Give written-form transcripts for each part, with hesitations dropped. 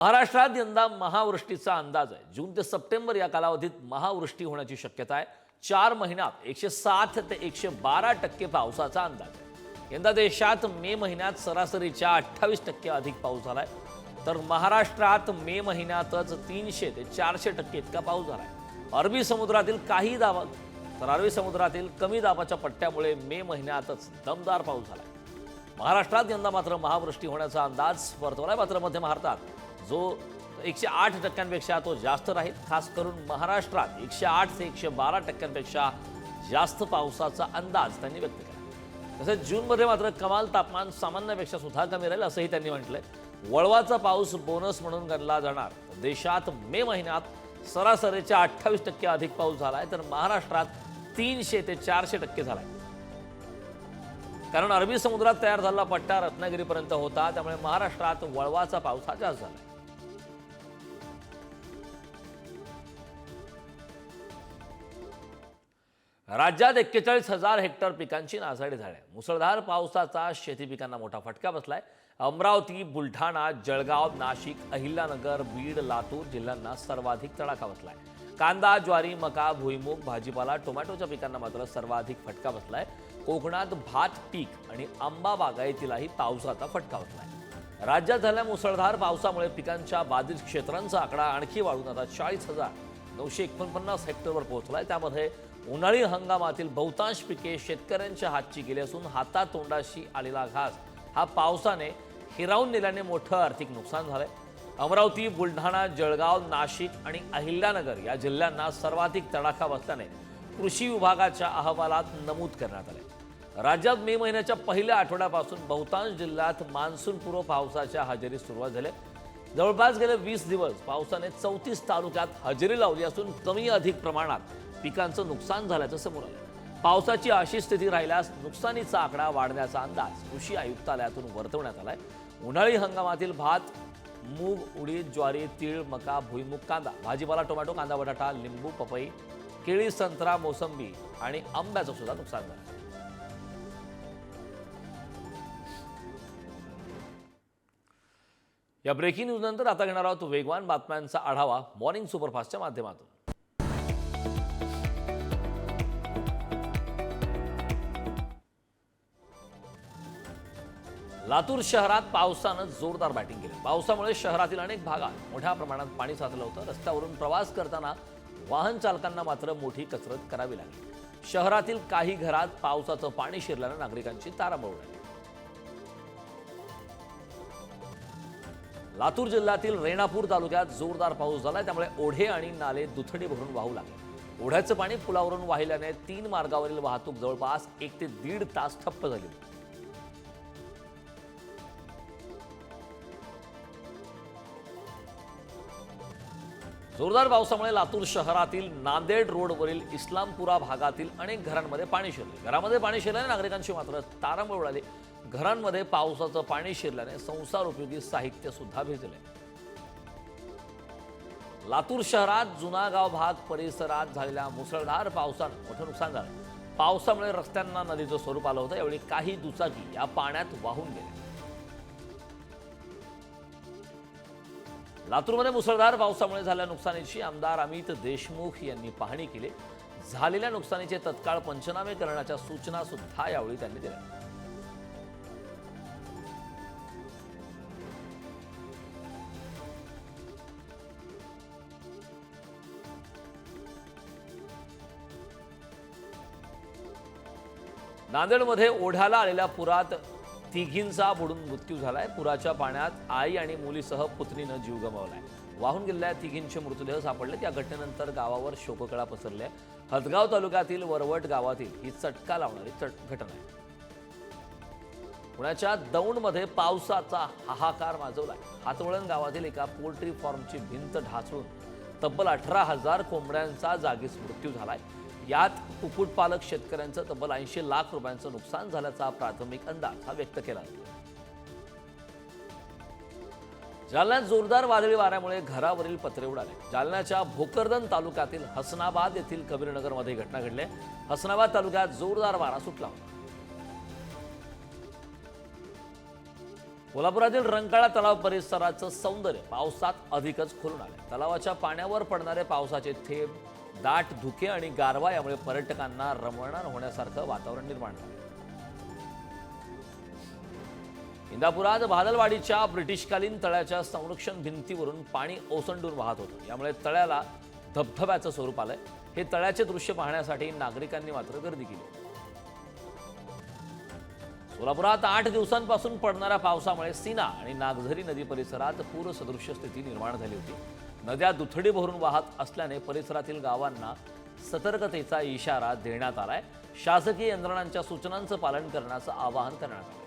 महाराष्ट्रात यंदा महावृष्टीचा अंदाज आहे। जून ते सप्टेंबर या कालावधीत महावृष्टी होण्याची शक्यता आहे। 4 महिन्यात 107 ते 112% पावसाचा अंदाज आहे। यंदा देशात मे महिन्यात सरासरीच्या 28% अधिक पाऊस झालाय, तर महाराष्ट्रात मे महिन्यातच 300 ते 400% इतका पाऊस झालाय। अरबी समुद्रातील काही दाब तर अरबी समुद्रातील कमी दाबाच्या पट्ट्यामुळे मे महिन्यातच दमदार पाऊस झालाय। महाराष्ट्रात यंदा मात्र महावृष्टी होण्याचा अंदाज वर्तवलाय, मात्र मध्य भारतात जो 108%पेक्षा तो जास्त राहील। खास करून महाराष्ट्रात 108 ते 112%पेक्षा जास्त पावसाचा अंदाज त्यांनी व्यक्त केला। तसेच जूनमध्ये मात्र कमाल तापमान सामान्यपेक्षा सुद्धा कमी राहील असंही त्यांनी म्हटलंय। वळवाचा पाऊस बोनस म्हणून गणला जाणार। देशात मे महिन्यात सरासरीच्या 28% अधिक पाऊस झालाय, तर महाराष्ट्रात 300 ते 400% झालाय। कारण अरबी समुद्रात तयार झालेला पट्टा रत्नागिरीपर्यंत होता, त्यामुळे महाराष्ट्रात वळवाचा पाऊस हा जास्त झाला। राज्यात 41,000 हेक्टर पिकांची नासाडी झाली आहे। मुसळधार पावसाचा शेती पिकांना मोठा फटका बसलाय। अमरावती, बुलढाणा, जळगाव, नाशिक, अहिल्यानगर, बीड, लातूर जिल्ह्यांना सर्वाधिक तडाखा बसलाय। कांदा, ज्वारी, मका, भुईमूग, भाजीपाला, टोमॅटोच्या पिकांना मात्र सर्वाधिक फटका बसलाय। कोकणात भात पीक आणि आंबा बागायतीलाही पावसाचा फटका बसलाय। राज्यात झालेल्या मुसळधार पावसामुळे पिकांच्या बाधित क्षेत्रांचा आकडा आणखी वाढून आता 40,949 हेक्टरवर पोहोचलाय। त्यामध्ये उन्हाळी हंगामातील बहुतांश पिके शेतकऱ्यांच्या हातची गेली असून हातातोंडाशी आलेला घास हा पावसाने हिरावून नेल्याने मोठं आर्थिक नुकसान झालंय। अमरावती, बुलढाणा, जळगाव, नाशिक आणि अहिल्यानगर या जिल्ह्यांना सर्वाधिक तडाखा बसल्याने कृषी विभागाच्या अहवालात नमूद करण्यात आले। राज्यात मे महिन्याच्या पहिल्या आठवड्यापासून बहुतांश जिल्ह्यात मान्सूनपूर्व पावसाच्या हजेरी सुरुवात झाली। जवळपास गेले 20 दिवस पावसाने 34 तालुक्यात हजेरी लावली असून कमी अधिक प्रमाणात पिकांचं नुकसान झाल्याचं समोर आलं। पावसाची अशी स्थिती राहिल्यास नुकसानीचा आकडा वाढण्याचा अंदाज कृषी आयुक्तालयातून वर्तवण्यात आलाय। उन्हाळी हंगामातील भात, मूग, उडीद, ज्वारी, तीळ, मका, भुईमूग, कांदा, भाजीपाला, टोमॅटो, कांदा, बटाटा, लिंबू, पपई, केळी, संत्रा, मोसंबी आणि आंब्याचं सुद्धा नुकसान झालं। या ब्रेकिंग न्यूज नंतर आता घेणार आहोत वेगवान बातम्यांचा आढावा मॉर्निंग सुपरफास्टच्या माध्यमातून। लातूर शहरात पावसानं जोरदार बॅटिंग केली। पावसामुळे शहरातील अनेक भागात मोठ्या प्रमाणात पाणी साचलं होतं। रस्त्यावरून प्रवास करताना वाहन चालकांना मात्र मोठी कसरत करावी लागली। शहरातील काही घरात पावसाचं पाणी शिरल्यानं नागरिकांची तारांबळ उडाली। लातूर जिल्ह्यातील रेणापूर तालुक्यात जोरदार पाऊस झाला, त्यामुळे ओढे आणि नाले दुथडी भरून वाहू लागले। ओढ्याचं पाणी पुलावरून वाहिल्याने 3 मार्गावरील वाहतूक जवळपास 1 ते 1.5 तास ठप्प झाली। जोरदार पावसामुळे लातूर शहरातील नांदेड रोडवरील इस्लामपुरा भागातील अनेक घरांमध्ये पाणी शिरले। घरामध्ये पाणी शिरल्याने नागरिकांची मात्र तारांबळ उडाली। घरांमध्ये पावसाचं पाणी शिरल्याने संसार उपयोगी साहित्य सुद्धा भिजले। लातूर शहरात जुनागाव भाग परिसरात झालेल्या मुसळधार पावसानं मोठं नुकसान झालं। पावसामुळे रस्त्यांना नदीचं स्वरूप आलं होतं। यावेळी काही दुचाकी या पाण्यात वाहून गेल्या। लातूरमध्ये मुसळधार पावसामुळे झालेल्या नुकसानीची आमदार अमित देशमुख यांनी पाहणी केली। झालेल्या नुकसानीचे तत्काळ पंचनामे करण्याच्या सूचना सुद्धा यावेळी त्यांनी दिल्या। नांदेडमध्ये ओढ्याला आलेल्या पुरात तिघींचा बुडून मृत्यू झालाय। पुराच्या पाण्यात आई आणि मुलीसह पुत्नीनं जीव गमावलाय। वाहून गेलेल्या तिघींचे मृतदेह सापडलेत। या घटनेनंतर गावावर शोककळा पसरली आहे। हदगाव तालुक्यातील वरवट गावातील ही चटका लावणारी घटना आहे। पुण्याच्या दौंडमध्ये पावसाचा हाहाकार माजवलाय। हातवळण गावातील एका पोल्ट्री फार्मची भिंत ढासळून तब्बल 18,000 कोंबड्यांचा जागीच मृत्यू झालाय। यात कुक्कुटपालक शेतकऱ्यांचं तब्बल 80 लाख रुपयांचं नुकसान झाल्याचा प्राथमिक अंदाज हा व्यक्त केला। जालन्यात जोरदार वादळी वाऱ्यामुळे घरावरील पत्रे उडाले। जालन्याच्या भोकरदन तालुक्यातील हसनाबाद येथील कबीरनगरमध्ये घटना घडली। हसनाबाद तालुक्यात जोरदार वारा सुटला होता। कोल्हापुरातील रंकाळा तलाव परिसराचं सौंदर्य पावसात अधिकच खुलून आलं. तलावाच्या पाण्यावर पडणारे पावसाचे थेंब, दाट धुके आणि गारवा यामुळे पर्यटकांना रमणण होण्यासारखं वातावरण निर्माण झालं. इंदापुरात भादलवाडीच्या ब्रिटिशकालीन तळ्याच्या संरक्षण भिंतीवरून पाणी ओसंडून वाहत होतं. यामुळे तळ्याला धबधब्याचं स्वरूप आलंय. हे तळ्याचे दृश्य पाहण्यासाठी नागरिकांनी मात्र गर्दी केली. सोलापुरात 8 दिवसांपासून पडणाऱ्या पावसामुळे सीना आणि नागझरी नदी परिसरात पूरसदृश्य स्थिती निर्माण झाली होती. नद्या दुथडी भरून वाहत असल्याने परिसरातील गावांना सतर्कतेचा इशारा देण्यात आलाय. शासकीय यंत्रणांच्या सूचनांचं पालन करण्याचं आवाहन करण्यात आलं.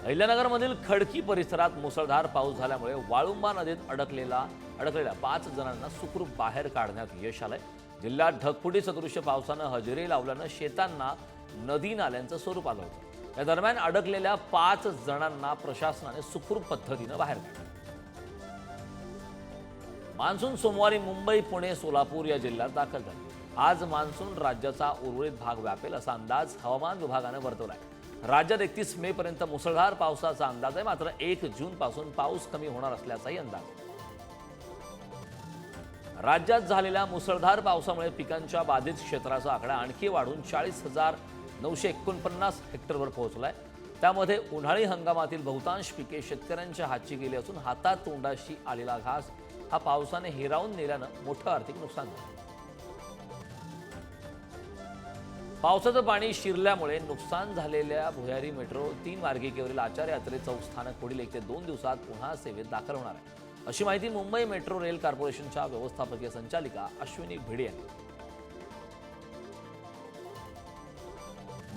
अहिल्यानगरमधील खडकी परिसरात मुसळधार पाऊस झाल्यामुळे वाळुंबा नदीत अडकलेल्या 5 जणांना सुखरूप बाहेर काढण्यात यश आलंय. जिल्ह्यात ढगफुटी सदृश्य पावसानं हजेरी लावल्यानं शेतांना नदी नाल्यांचं स्वरूप आलं होतं. या दरम्यान अडकलेल्या 5 जणांना प्रशासनाने सुखरूप पद्धतीनं बाहेर काढलं. मान्सून सोमवारी मुंबई, पुणे, सोलापूर या जिल्ह्यात दाखल झाला. आज मान्सून राज्याचा उर्वरित भाग व्यापेल असा अंदाज हवामान विभागानं वर्तवलाय. राज्यात 31 मे पर्यंत मुसळधार पावसाचा अंदाज आहे. मात्र 1 जून पासून पाऊस कमी होणार असल्याचाही अंदाज आहे. राज्यात झालेल्या मुसळधार पावसामुळे पिकांच्या बाधित क्षेत्राचा आकडा आणखी वाढून 40,949 हेक्टरवर पोहोचलाय. त्यामध्ये उन्हाळी हंगामातील बहुतांश पिके शेतकऱ्यांच्या हातची गेली असून हातात तोंडाशी आलेला घास हा पावसाने हिरावून नेल्यानं मोठं आर्थिक नुकसान झालं. पावसाचं पाणी शिरल्यामुळे नुकसान झालेल्या भुयारी मेट्रो 3 मार्गिकेवरील आचार्य यात्रे चौक स्थानक पुढील 1 ते 2 दिवसात पुन्हा सेवेत दाखल होणार आहे, अशी माहिती मुंबई मेट्रो रेल कॉर्पोरेशनच्या व्यवस्थापकीय संचालिका अश्विनी भिडे यांनी.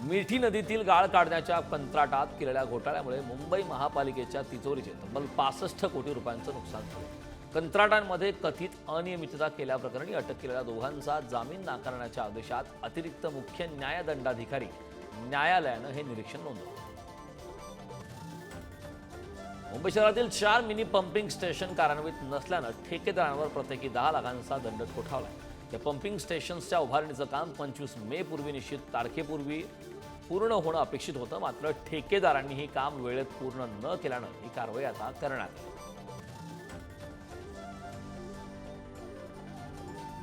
मिठी नदीतील गाळ काढण्याच्या कंत्राटात केलेल्या घोटाळ्यामुळे मुंबई महापालिकेच्या तिजोरीचे तब्बल 65 कोटी रुपयांचं नुकसान झालं. कंत्राटांमध्ये कथित अनियमितता केल्याप्रकरणी अटक केलेल्या दोघांचा जामीन नाकारण्याच्या आदेशात अतिरिक्त मुख्य न्यायदंडाधिकारी न्यायालयानं हे निरीक्षण नोंदवलं. मुंबई शहरातील 4 मिनी पंपिंग स्टेशन कार्यान्वित नसल्यानं ठेकेदारांवर प्रत्येकी 10 लाखांचा दंड ठोठावलाय. या पंपिंग स्टेशन्सच्या उभारणीचं काम 25 मे पूर्वी निश्चित तारखेपूर्वी पूर्ण होणं अपेक्षित होतं. मात्र ठेकेदारांनी ही काम वेळेत पूर्ण न केल्यानं ही कारवाई आता करण्यात आली.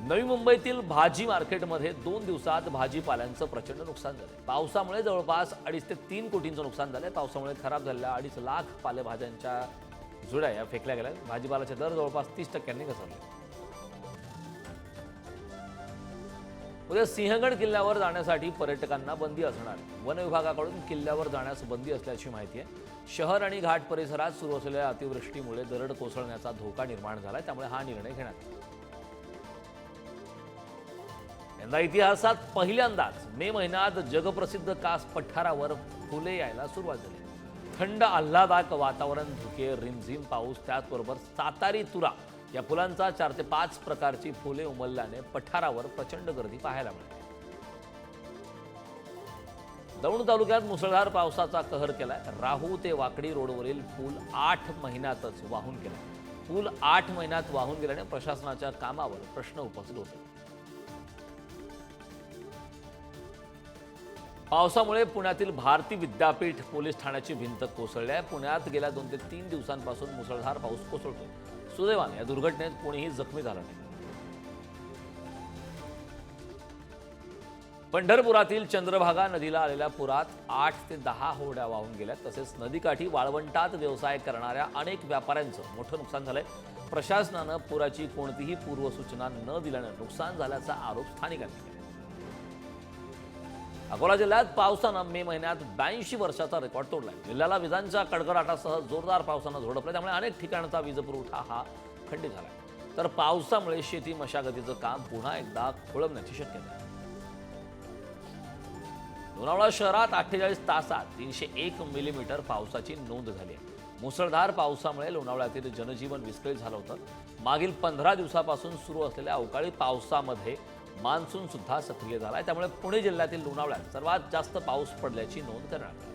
नवी मुंबईतील भाजी मार्केटमध्ये 2 दिवसात भाजीपाल्यांचं प्रचंड नुकसान झालं. पावसामुळे जवळपास 2.5 ते 3 कोटींचं नुकसान झालंय. पावसामुळे खराब झालेल्या 2.5 लाख पालेभाज्यांच्या जुड्या या फेकल्या गेल्या. भाजीपाल्याचे दर जवळपास 30% घसरले. उद्या सिंहगड किल्ल्यावर जाण्यासाठी पर्यटकांना बंदी असणार आहे. वन विभागाकडून किल्ल्यावर जाण्यास बंदी असल्याची माहिती आहे. शहर आणि घाट परिसरात सुरू असलेल्या अतिवृष्टीमुळे दरड कोसळण्याचा धोका निर्माण झालाय. त्यामुळे हा निर्णय घेण्यात आला. यंदा इतिहासात पहिल्यांदाच मे महिन्यात जगप्रसिद्ध कास पठारावर फुले यायला सुरुवात झाली. थंड आल्हादायक वातावरण, धुके, रिमझिम पाऊस, त्याचबरोबर सातारी तुरा या फुलांचा 4 ते 5 प्रकारची फुले उमलल्याने पठारावर प्रचंड गर्दी पाहायला मिळते. दौंड तालुक्यात मुसळधार पावसाचा कहर केलाय. राहू ते वाकडी रोडवरील पूल 8 महिन्यातच वाहून गेला. पूल 8 महिन्यात वाहून गेल्याने प्रशासनाच्या कामावर प्रश्न उपस्थित होते. पावसामुळे पुण्यातील भारती विद्यापीठ पोलीस ठाण्याची भिंत कोसळली आहे. पुण्यात गेल्या 2 ते 3 दिवसांपासून मुसळधार पाऊस कोसळतोय. सुदैवाने या दुर्घटनेत कोणीही जखमी झालं नाही. पंढरपुरातील चंद्रभागा नदीला आलेल्या पुरात 8 ते 10 होड्या वाहून गेल्या. तसेच नदीकाठी वाळवंटात व्यवसाय करणाऱ्या अनेक व्यापाऱ्यांचं मोठं नुकसान झालंय. प्रशासनानं पुराची कोणतीही पूर्वसूचना न दिल्यानं नुकसान झाल्याचा आरोप स्थानिकांनी केला. अकोला जिल्ह्यात पावसानं मे महिन्यात 82 वर्षाचा रेकॉर्ड तोडलाय. जिल्ह्याला विजांच्या कडकडाटासह जोरदार पावसानं झोडपलं. त्यामुळे अनेक ठिकाणचा वीज पुरवठा हा खंडित झालाय. तर पावसामुळे शेती मशागतीचं काम पुन्हा एकदा खोळंबण्याची शक्यता आहे. लोणावळा शहरात 48 तासात 301 मिलीमीटर पावसाची नोंद झाली आहे. मुसळधार पावसामुळे लोणावळ्यातील जनजीवन विस्कळीत झालं होतं. मागील 15 दिवसापासून सुरू असलेल्या अवकाळी पावसामध्ये मान्सून सुद्धा सक्रिय झालाय. त्यामुळे पुणे जिल्ह्यातील लोणावळ्यात सर्वात जास्त पाऊस पडल्याची नोंद करण्यात आली.